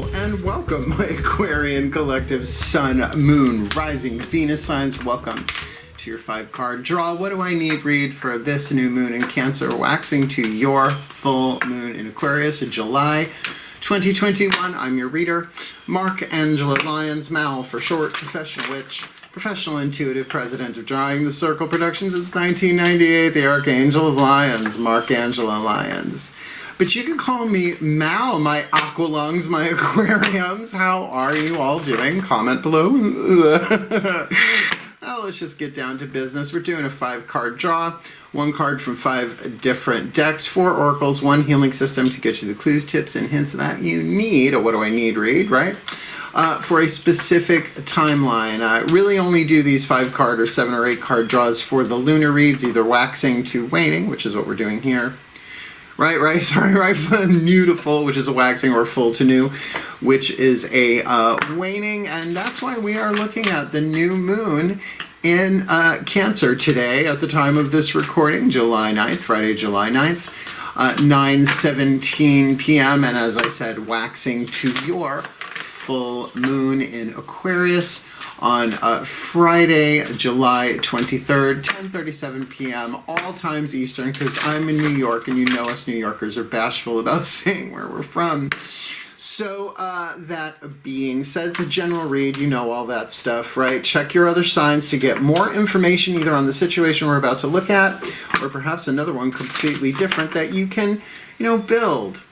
Hello and welcome, my Aquarian collective Sun, Moon, Rising, Venus signs. Welcome to your 5-card draw. What do I need read for this new moon in Cancer, waxing to your full moon in Aquarius in July 2021. I'm your reader, Mark Angelo Lyons, Mal for short, professional witch, professional intuitive, president of Drawing the Circle Productions since 1998, the Archangel of Lyons, Mark Angelo Lyons. But you can call me Mal, my aqualungs, my aquariums. How are you all doing? Comment below. Now let's just get down to business. We're doing a 5-card draw. 1 card from 5 different decks, 4 oracles, 1 healing system to get you the clues, tips, and hints that you need. Or what do I need read, right? For a specific timeline. I really only do these 5-card or 7 or 8-card draws for the lunar reads, either waxing to waning, which is what we're doing here. Right, beautiful, which is a waxing, or full to new, which is a waning, and that's why we are looking at the new moon in Cancer today at the time of this recording, July 9th, Friday, July 9th, 9:17 p.m., and as I said, waxing to your full moon in Aquarius on Friday, July 23rd, 10:37 p.m., all times Eastern, because I'm in New York, and you know us New Yorkers are bashful about saying where we're from. So that being said, it's a general read, you know all that stuff, right? Check your other signs to get more information either on the situation we're about to look at, or perhaps another one completely different that you can, build.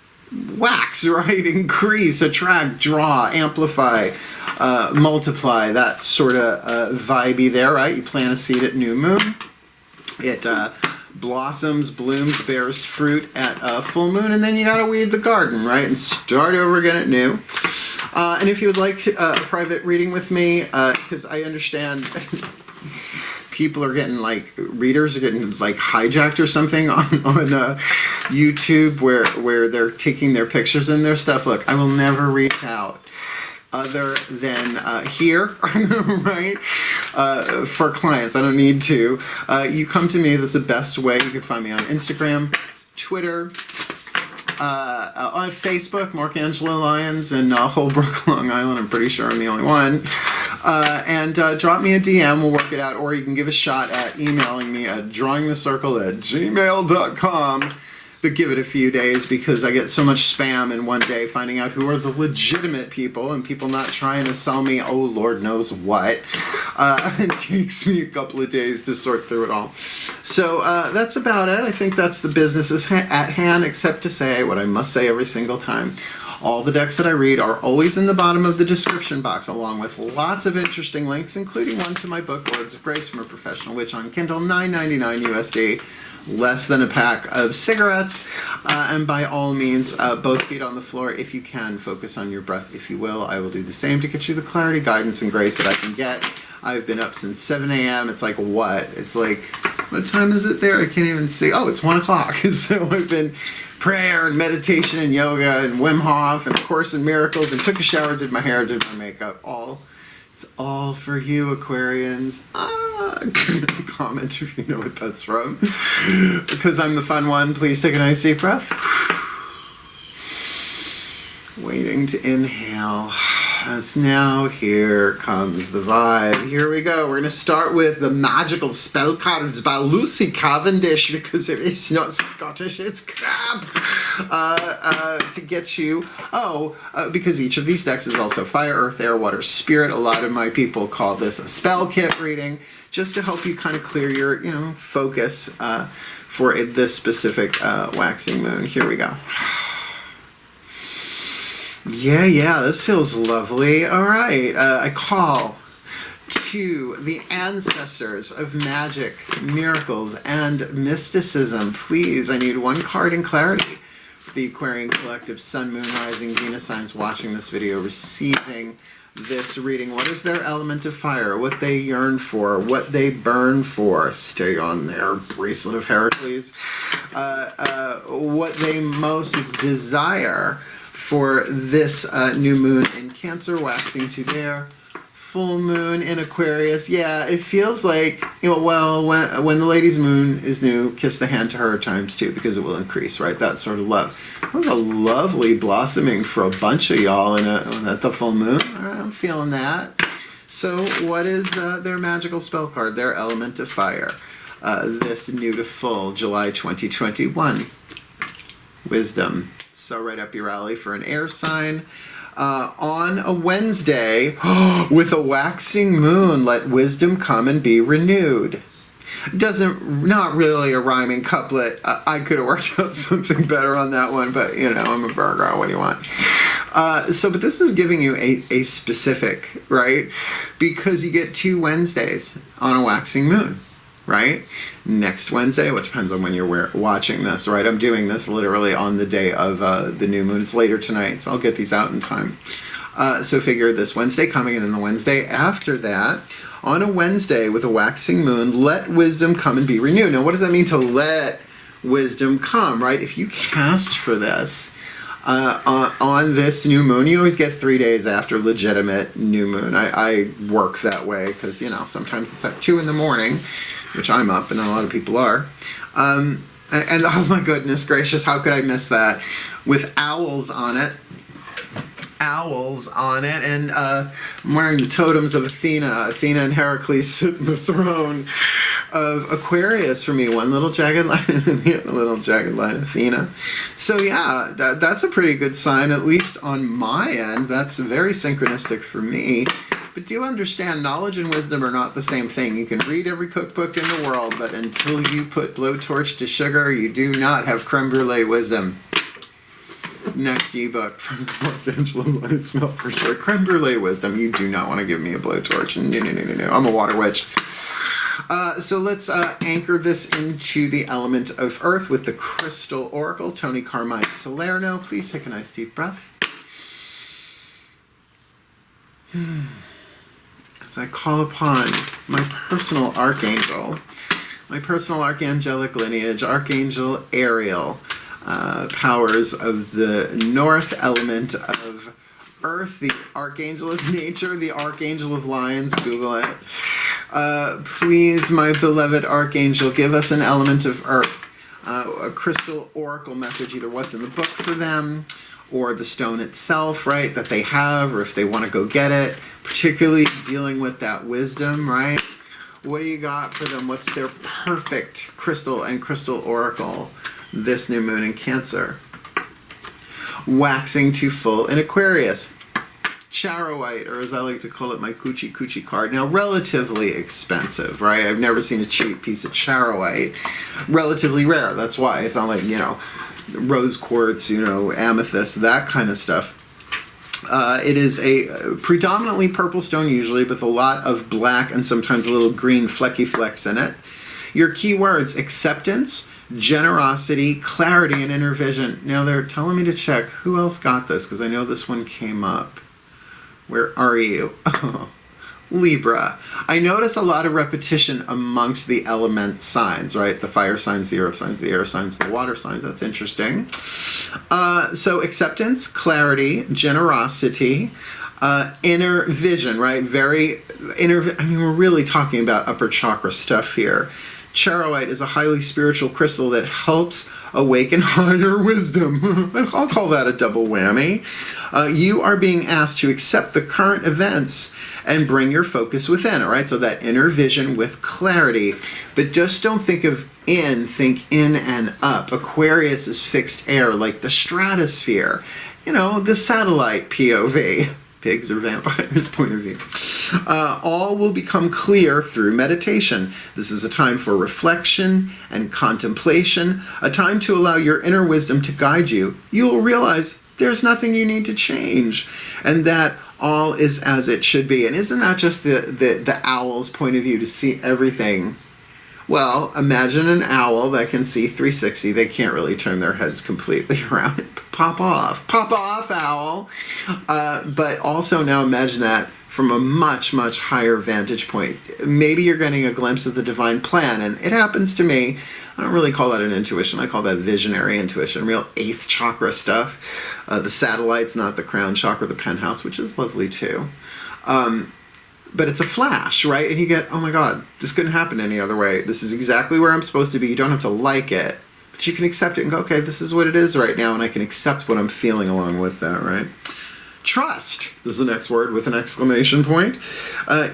Wax, right? Increase, attract, draw, amplify, multiply, that sort of vibey there, right? You plant a seed at new moon. It blossoms, blooms, bears fruit at full moon, and then you gotta weed the garden, right? And start over again at new. And if you would like a private reading with me, because I understand people are getting readers are getting hijacked or something on YouTube where they're taking their pictures and their stuff. Look, I will never reach out other than here, right? For clients, I don't need to. You come to me, that's the best way. You can find me on Instagram, Twitter, on Facebook, Mark Angelo Lyons in Holbrook, Long Island. I'm pretty sure I'm the only one. And drop me a DM, we'll work it out, or you can give a shot at emailing me at drawingthecircle@gmail.com. But give it a few days, because I get so much spam in one day finding out who are the legitimate people and people not trying to sell me oh Lord knows what. It takes me a couple of days to sort through it all. So that's about it. I think that's the business at hand, except to say what I must say every single time. All the decks that I read are always in the bottom of the description box, along with lots of interesting links, including one to my book, Words of Grace from a Professional Witch, on Kindle, $9.99 USD, less than a pack of cigarettes. And by all means, both feet on the floor. If you can, focus on your breath, if you will. I will do the same to get you the clarity, guidance, and grace that I can get. I've been up since 7 a.m. It's like, what? It's like, what time is it there? I can't even see. Oh, it's 1 o'clock. So I've been prayer and meditation and yoga and Wim Hof and Course in Miracles, and took a shower, did my hair, did my makeup. It's all for you, Aquarians. Comment if you know what that's from. Because I'm the fun one, please take a nice deep breath. Waiting to inhale. As now here comes the vibe. Here we go. We're going to start with the magical spell cards by Lucy Cavendish, because if it's not Scottish, it's crap. To get you, because each of these decks is also fire, earth, air, water, spirit. A lot of my people call this a spell kit reading, just to help you kind of clear your, focus for this specific waxing moon. Here we go. Yeah, this feels lovely. All right, I call to the ancestors of magic, miracles, and mysticism. Please, I need 1 card in clarity for the Aquarian collective, Sun, Moon, Rising, Venus signs watching this video, receiving this reading. What is their element of fire? What they yearn for? What they burn for? Stay on their bracelet of Heracles. What they most desire for this new moon in Cancer, waxing to their full moon in Aquarius, yeah, it feels like, you know, well, when the lady's moon is new, kiss the hand to her times 2 because it will increase, right? That sort of love. That was a lovely blossoming for a bunch of y'all at the full moon. I'm feeling that. So what is their magical spell card? Their element of fire. This new to full, July 2021. Wisdom. So right up your alley for an air sign. On a Wednesday, with a waxing moon, let wisdom come and be renewed. Not really a rhyming couplet. I could have worked out something better on that one, but you know, I'm a Virgo, what do you want? But this is giving you a specific, right? Because you get 2 Wednesdays on a waxing moon, right? Next Wednesday, which depends on when you're watching this, right? I'm doing this literally on the day of the new moon. It's later tonight, so I'll get these out in time. So figure this Wednesday coming, and then the Wednesday after that, on a Wednesday with a waxing moon, let wisdom come and be renewed. Now, what does that mean to let wisdom come, right? If you cast for this on this new moon, you always get 3 days after legitimate new moon. I work that way because, you know, sometimes it's at 2 in the morning, which I'm up, and a lot of people are. And oh my goodness gracious, how could I miss that? With owls on it. And I'm wearing the totems of Athena. Athena and Heracles sit in the throne of Aquarius for me. One little jagged line and the other little jagged line, Athena. So yeah, that's a pretty good sign, at least on my end. That's very synchronistic for me. But do understand, knowledge and wisdom are not the same thing. You can read every cookbook in the world, but until you put blowtorch to sugar, you do not have creme brulee wisdom. Next ebook from Angelo, let it smell for sure. Creme brulee wisdom. You do not want to give me a blowtorch. No. I'm a water witch. So let's anchor this into the element of earth with the crystal oracle, Tony Carmine Salerno. Please take a nice deep breath. As I call upon my personal archangel, my personal archangelic lineage, Archangel Ariel, powers of the north element of earth, the archangel of nature, the archangel of Lyons. Google it. Please, my beloved archangel, give us an element of earth, a crystal oracle message, either what's in the book for them or the stone itself, right, that they have, or if they want to go get it, particularly dealing with that wisdom, right? What do you got for them? What's their perfect crystal and crystal oracle this new moon in Cancer? Waxing to full in Aquarius. Charoite, or as I like to call it, my coochie card. Now, relatively expensive, right? I've never seen a cheap piece of charoite. Relatively rare, that's why. It's not like, you know, rose quartz, you know, amethyst, that kind of stuff. It is a predominantly purple stone usually, with a lot of black and sometimes a little green flecky flecks in it. Your keywords: acceptance, generosity, clarity, and inner vision. Now they're telling me to check who else got this, because I know this one came up. Where are you? Oh, Libra. I notice a lot of repetition amongst the element signs, right? The fire signs, the earth signs, the air signs, the water signs. That's interesting. So acceptance, clarity, generosity, inner vision, right? Very inner. I mean, we're really talking about upper chakra stuff here. Charoite is a highly spiritual crystal that helps awaken higher wisdom. I'll call that a double whammy. You are being asked to accept the current events and bring your focus within, all right? So that inner vision with clarity. But just don't think of in, think in and up. Aquarius is fixed air, like the stratosphere. You know, the satellite POV. Pigs or vampires point of view. All will become clear through meditation. This is a time for reflection and contemplation, a time to allow your inner wisdom to guide you. You will realize there's nothing you need to change, and that all is as it should be. And isn't that just the owl's point of view, to see everything? Well, imagine an owl that can see 360. They can't really turn their heads completely around. Pop off, owl. But also now imagine that from a much, much higher vantage point. Maybe you're getting a glimpse of the divine plan, and it happens to me. I don't really call that an intuition. I call that visionary intuition, real 8th chakra stuff. The satellite's not the crown chakra, the penthouse, which is lovely too. but it's a flash, right? And you get, oh my God, this couldn't happen any other way. This is exactly where I'm supposed to be. You don't have to like it, but you can accept it and go, okay, this is what it is right now, and I can accept what I'm feeling along with that, right? Trust is the next word with an exclamation point.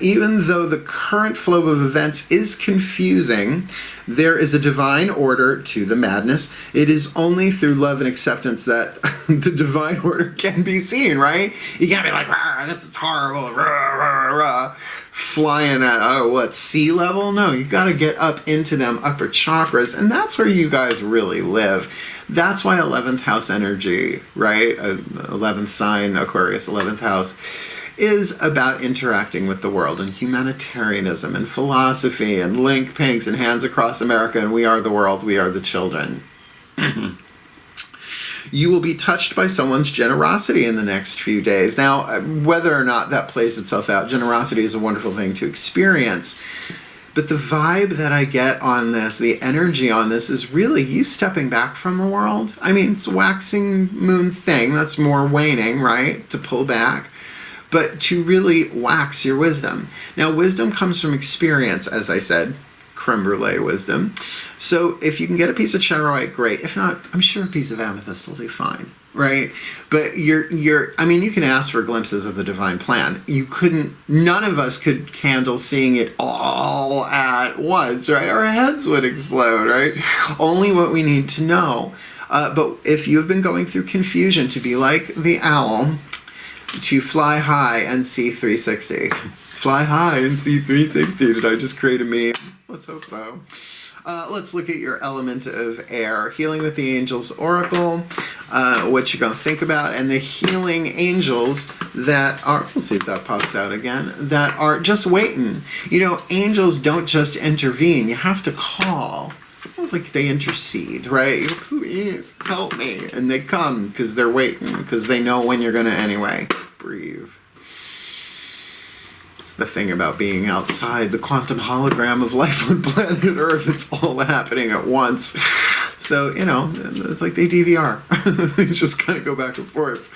Even though the current flow of events is confusing, there is a divine order to the madness. It is only through love and acceptance that the divine order can be seen, right? You can't be like, this is horrible, flying at, sea level? No, you got to get up into them upper chakras, and that's where you guys really live. That's why 11th house energy, right? 11th sign, Aquarius, 11th house, is about interacting with the world and humanitarianism and philosophy and link pinks and hands across America and we are the world, we are the children. You will be touched by someone's generosity in the next few days. Now, whether or not that plays itself out, generosity is a wonderful thing to experience. But the vibe that I get on this, the energy on this, is really you stepping back from the world. I mean, it's a waxing moon thing. That's more waning, right? To pull back. But to really wax your wisdom. Now, wisdom comes from experience, as I said. Creme brulee wisdom. So if you can get a piece of charoite, great. If not, I'm sure a piece of amethyst will do fine, right? But I mean, you can ask for glimpses of the divine plan. None of us could handle seeing it all at once, right? Our heads would explode, right? Only what we need to know. But if you've been going through confusion, to be like the owl, to fly high and see 360. Fly high and see 360. Did I just create a meme? Let's hope so. Let's look at your element of air. Healing with the Angels Oracle. What you're going to think about. And the healing angels that are, we'll see if that pops out again, that are just waiting. You know, angels don't just intervene. You have to call. It's like they intercede, right? Please help me. And they come because they're waiting, because they know when you're going to anyway. Breathe. It's the thing about being outside the quantum hologram of life on planet Earth. It's all happening at once. So, you know, it's like they DVR. They just kind of go back and forth.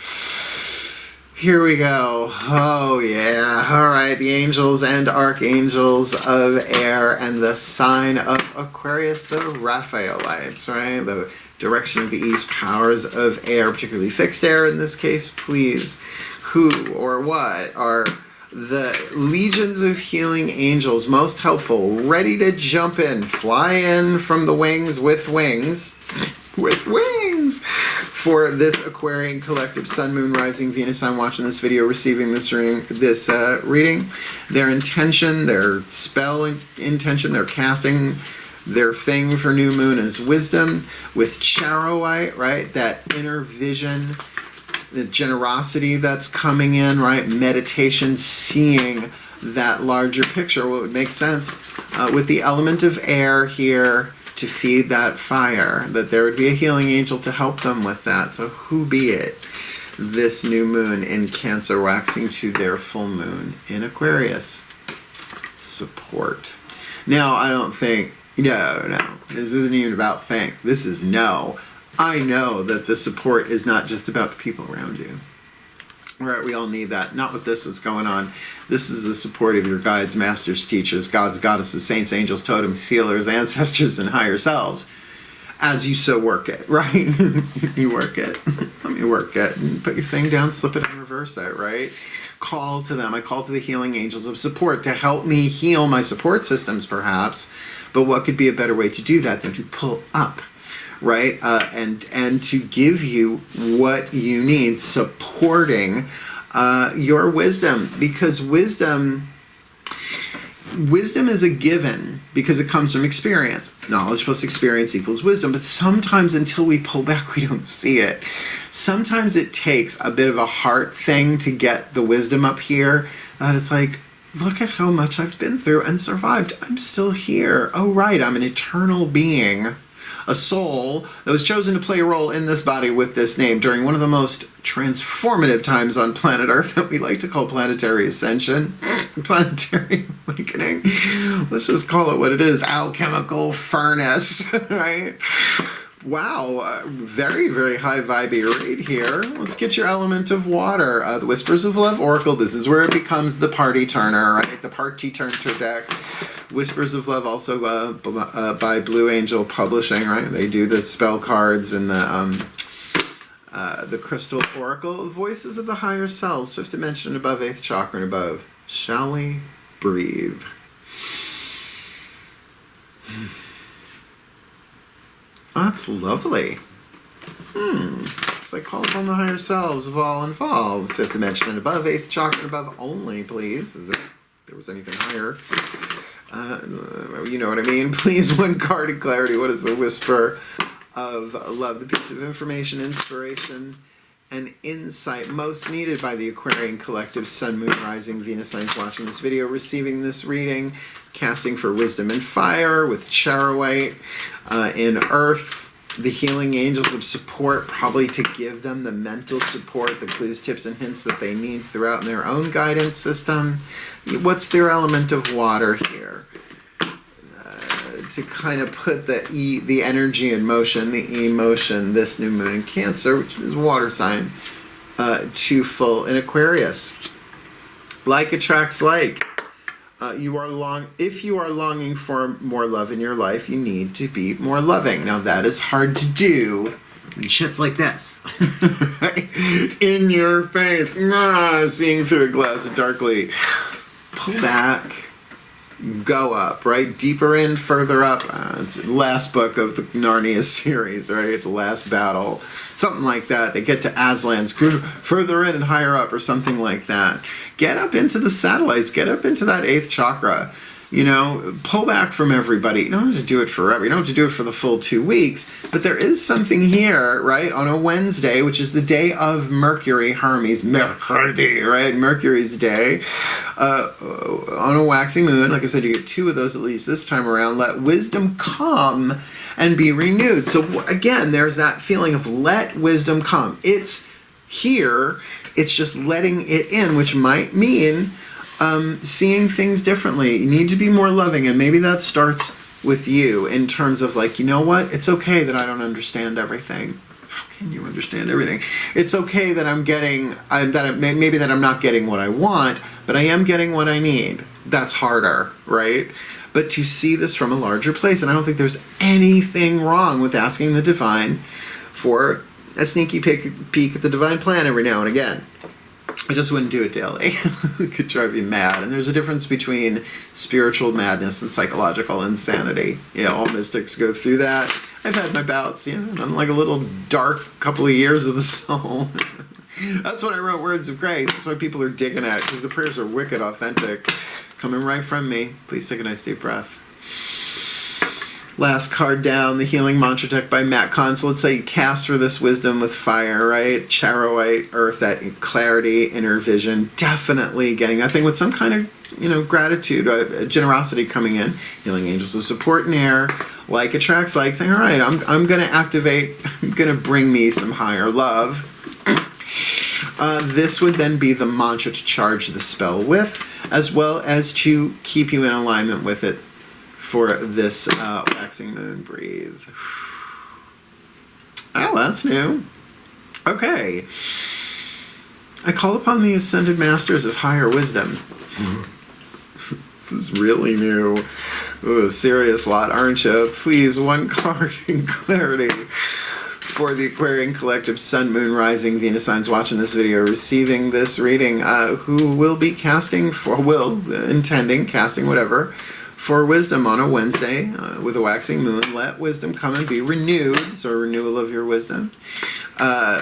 Here we go. Oh, yeah. All right. The angels and archangels of air and the sign of Aquarius, the Raphaelites, right? The direction of the east, powers of air, particularly fixed air in this case, please. Who or what are the legions of healing angels most helpful, ready to jump in, fly in from the wings with wings, for this Aquarian collective sun, moon, rising, Venus sign watching this video, receiving this reading. Their intention, their spell intention, their casting, their thing for new moon is wisdom with charoite, right? That inner vision, the generosity that's coming in, right? Meditation, seeing that larger picture. Well, it would make sense with the element of air here to feed that fire, that there would be a healing angel to help them with that. So who be it? This new moon in Cancer waxing to their full moon in Aquarius. Support. Now, I don't think, no, this isn't even about think. This is no. I know that the support is not just about the people around you. Right, we all need that. Not with this that's going on. This is the support of your guides, masters, teachers, gods, goddesses, saints, angels, totems, healers, ancestors, and higher selves. As you so work it, right? You work it. Let me work it. And put your thing down, slip it, and reverse it, right? Call to them. I call to the healing angels of support to help me heal my support systems, perhaps. But what could be a better way to do that than to pull up? Right, and to give you what you need, supporting your wisdom, because wisdom is a given because it comes from experience. Knowledge plus experience equals wisdom, but sometimes until we pull back, we don't see it. Sometimes it takes a bit of a heart thing to get the wisdom up here, that it's like, look at how much I've been through and survived. I'm still here. Oh, right, I'm an eternal being. A soul that was chosen to play a role in this body with this name during one of the most transformative times on planet Earth that we like to call planetary ascension, planetary awakening. Let's just call it what it is, alchemical furnace, right? Wow, very, very high vibey read here. Let's get your element of water. The Whispers of Love Oracle. This is where it becomes the party turner, right? The party turner deck. Whispers of Love, also by Blue Angel Publishing, right? They do the spell cards and the Crystal Oracle. Voices of the Higher Selves, 5th dimension above, 8th chakra and above. Shall we breathe? Oh, that's lovely. It's like call upon the higher selves of all involved. 5th dimension and above, 8th chakra and above only, please. As if there was anything higher. You know what I mean? Please, one card in clarity. What is the whisper of love? The piece of information, inspiration, and insight most needed by the Aquarian collective, Sun, Moon, Rising, Venus signs watching this video, receiving this reading, casting for wisdom and fire with Charoite in earth, the healing angels of support, probably to give them the mental support, the clues, tips, and hints that they need throughout in their own guidance system. What's their element of water here? To kind of put the energy in motion, the emotion, this new moon in Cancer, which is water sign, to full in Aquarius. Like attracts like. If you are longing for more love in your life, you need to be more loving. Now that is hard to do. Shit's like this. In your face. Seeing through a glass darkly. Pull back. Go up, right? Deeper in, further up. It's the last book of the Narnia series, right? The last battle. Something like that. They get to Aslan's, go further in and higher up, or something like that. Get up into the satellites. Get up into that 8th chakra. You know, pull back from everybody. You don't have to do it forever. You don't have to do it for the full 2 weeks. But there is something here, right, on a Wednesday, which is the day of Mercury, Hermes, Mercury, right? Mercury's day. On a waxing moon, like I said, you get 2 of those at least this time around. Let wisdom come and be renewed. So again, there's that feeling of let wisdom come. It's here. It's just letting it in, which might mean seeing things differently. You need to be more loving, and maybe that starts with you in terms of like, you know what? It's okay that I don't understand everything. How can you understand everything? It's okay that maybe that I'm not getting what I want, but I am getting what I need. That's harder, right? But to see this from a larger place, and I don't think there's anything wrong with asking the divine for a sneaky peek at the divine plan every now and again. I just wouldn't do it daily. It could drive you mad. And there's a difference between spiritual madness and psychological insanity. You know, all mystics go through that. I've had my bouts, you know, I'm like a little dark couple of years of the soul. That's when I wrote Words of Grace. That's why people are digging at it, because the prayers are wicked authentic. Coming right from me. Please take a nice deep breath. Last card down, the Healing Mantra deck by Matt Kahn. So let's say you cast for this wisdom with fire, right? Charoite, earth, that clarity, inner vision. Definitely getting that thing with some kind of, you know, gratitude, generosity coming in. Healing angels of support and air. Like attracts like, saying, all right, I'm going to activate, I'm going to bring me some higher love. This would then be the mantra to charge the spell with, as well as to keep you in alignment with it for this waxing moon. Breathe. Oh, that's new. Okay. I call upon the ascended masters of higher wisdom. This is really new. Ooh, serious lot, aren't you? Please, one card in clarity for the Aquarian collective, Sun, Moon, Rising, Venus signs watching this video, receiving this reading, who will be casting whatever, for wisdom on a Wednesday with a waxing moon. Let wisdom come and be renewed. So a renewal of your wisdom.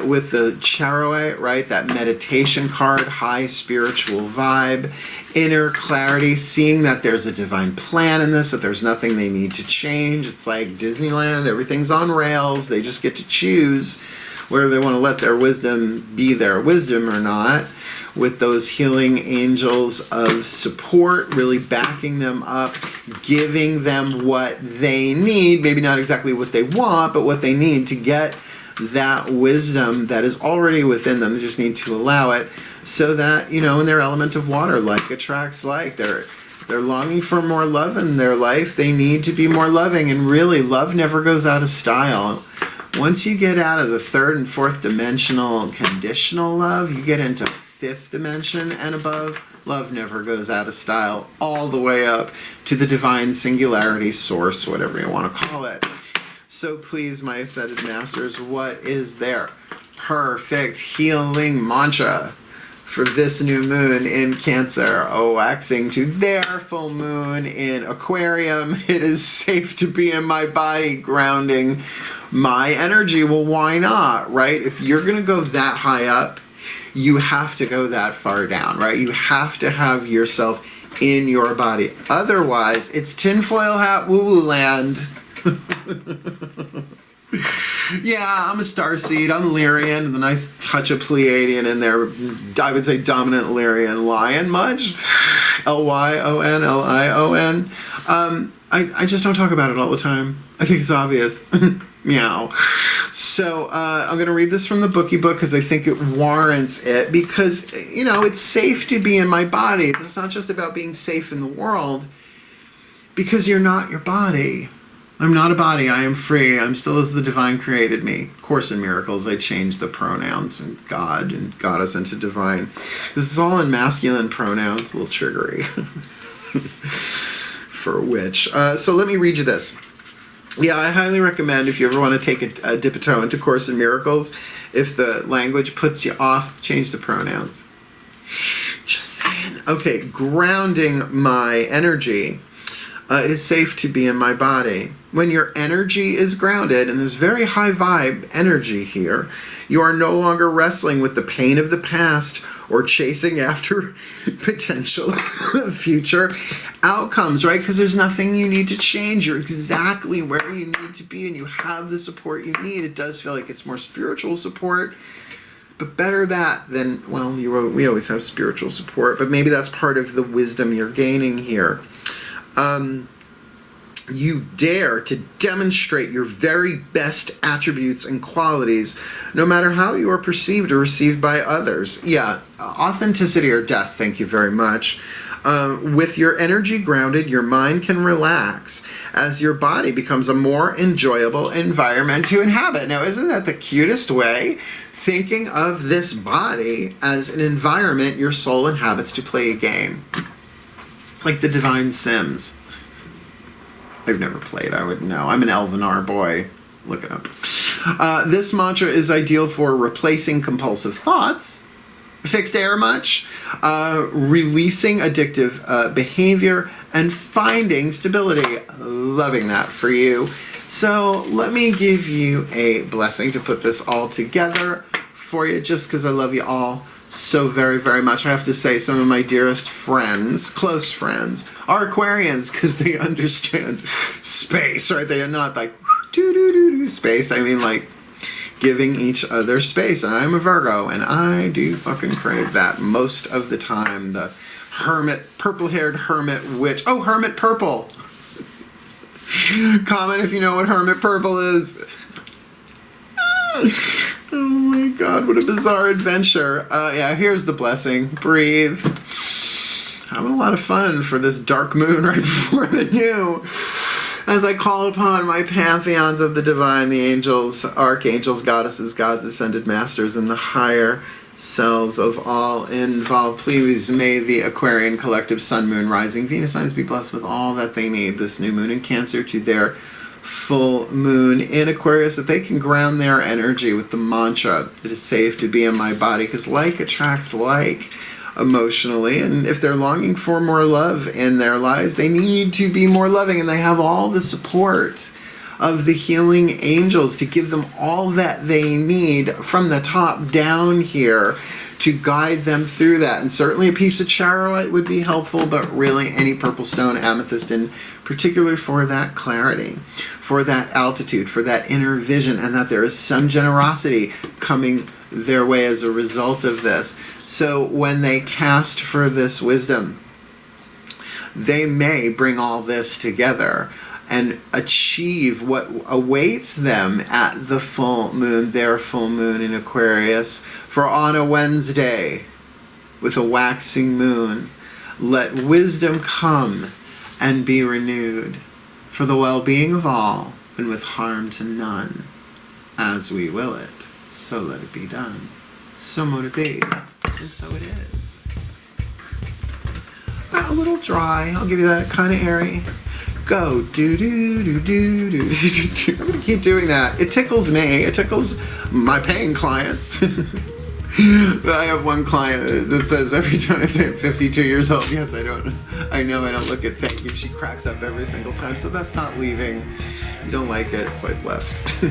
With the Charoite, right? That meditation card, high spiritual vibe, inner clarity, seeing that there's a divine plan in this, that there's nothing they need to change. It's like Disneyland, everything's on rails. They just get to choose whether they want to let their wisdom be their wisdom or not. With those healing angels of support, really backing them up, giving them what they need, maybe not exactly what they want, but what they need to get that wisdom that is already within them. They just need to allow it, so that, you know, in their element of water, like attracts like, they're longing for more love in their life. They need to be more loving, and really, love never goes out of style. Once you get out of the third and fourth dimensional conditional love, you get into fifth dimension and above. Love never goes out of style, all the way up to the divine singularity source, whatever you want to call it. So please, my ascended masters, what is their perfect healing mantra for this new moon in Cancer, waxing to their full moon in Aquarium? It is safe to be in my body, grounding my energy. Well, why not, right? If you're going to go that high up, you have to go that far down, right? You have to have yourself in your body. Otherwise, it's tinfoil hat woo-woo land. Yeah, I'm a starseed. I'm Lyrian, with a nice touch of Pleiadian in there. I would say dominant Lyrian. Lion much? Lyon, Lion. I just don't talk about it all the time. I think it's obvious. Meow. So I'm going to read this from the bookie book because I think it warrants it, because, you know, it's safe to be in my body. It's not just about being safe in the world, because you're not your body. I'm not a body. I am free. I'm still as the divine created me. Course in Miracles, I changed the pronouns from God and Goddess into divine. This is all in masculine pronouns. A little triggery for a witch. So let me read you this. Yeah, I highly recommend, if you ever want to take a dip a toe into Course in Miracles, if the language puts you off, change the pronouns. Just saying. Okay, grounding my energy. It is safe to be in my body. When your energy is grounded, and there's very high vibe energy here, you are no longer wrestling with the pain of the past or chasing after potential future outcomes, right? Because there's nothing you need to change. You're exactly where you need to be, and you have the support you need. It does feel like it's more spiritual support, but better that than, well, we always have spiritual support, but maybe that's part of the wisdom you're gaining here. You dare to demonstrate your very best attributes and qualities, no matter how you are perceived or received by others. Yeah, authenticity or death, thank you very much. With your energy grounded, your mind can relax as your body becomes a more enjoyable environment to inhabit. Now, isn't that the cutest way? Thinking of this body as an environment your soul inhabits to play a game. It's like the Divine Sims. I've never played, I wouldn't know. I'm an Elvenar boy. Look it up. This mantra is ideal for replacing compulsive thoughts. Fixed air much? Releasing addictive behavior and finding stability. Loving that for you. So let me give you a blessing to put this all together for you, just because I love you all so very, very much. I have to say, some of my dearest friends, close friends, are Aquarians, because they understand space, right? They are not like doo-doo-doo-doo space. I mean, like, giving each other space. And I'm a Virgo, and I do fucking crave that most of the time. The hermit, purple-haired hermit witch. Oh, hermit purple. Comment if you know what hermit purple is. Oh my god, what a bizarre adventure. Yeah, here's the blessing. Breathe. Having a lot of fun for this dark moon right before the new. As I call upon my pantheons of the divine, the angels, archangels, goddesses, gods, ascended masters, and the higher selves of all involved, please may the Aquarian collective sun, moon, rising, Venus signs be blessed with all that they need this new moon in Cancer to their full moon in Aquarius, that they can ground their energy with the mantra, it is safe to be in my body, because like attracts like emotionally, and if they're longing for more love in their lives, they need to be more loving, and they have all the support of the healing angels to give them all that they need from the top down here to guide them through that. And certainly a piece of charolite would be helpful, but really any purple stone, amethyst, in particular for that clarity, for that altitude, for that inner vision, and that there is some generosity coming their way as a result of this. So when they cast for this wisdom, they may bring all this together and achieve what awaits them at the full moon, their full moon in Aquarius. For on a Wednesday, with a waxing moon, let wisdom come and be renewed, for the well-being of all, and with harm to none. As we will it, so let it be done. So mote it be, and so it is. A little dry, I'll give you that, kind of airy. Go do do do do do do do. I'm gonna keep doing that. It tickles me. It tickles my paying clients. I have one client that says every time I say I'm 52 years old, yes, I know I don't look at thank you. She cracks up every single time, so that's not leaving. You don't like it, swipe left.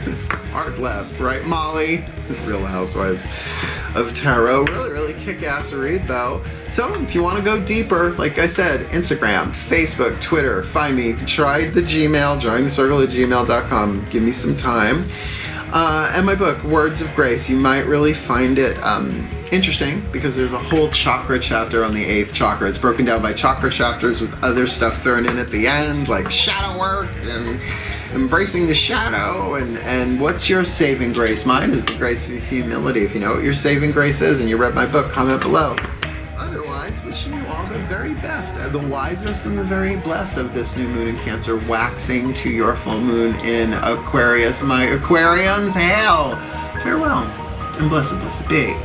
Art left, right, Molly? Real Housewives of Tarot. Really, really kick-ass read, though. So, if you want to go deeper, like I said, Instagram, Facebook, Twitter, find me. Try the Gmail, DrawingTheCircle@gmail.com. Give me some time. And my book, Words of Grace. You might really find it interesting because there's a whole chakra chapter on the 8th chakra. It's broken down by chakra chapters with other stuff thrown in at the end, like shadow work and embracing the shadow and what's your saving grace. Mine is the grace of humility. If you know what your saving grace is and you read my book, comment below. Otherwise, wishing you all the very best, the wisest and the very blessed of this new moon in Cancer, waxing to your full moon in Aquarius. My aquariums, hail! Farewell, and blessed be.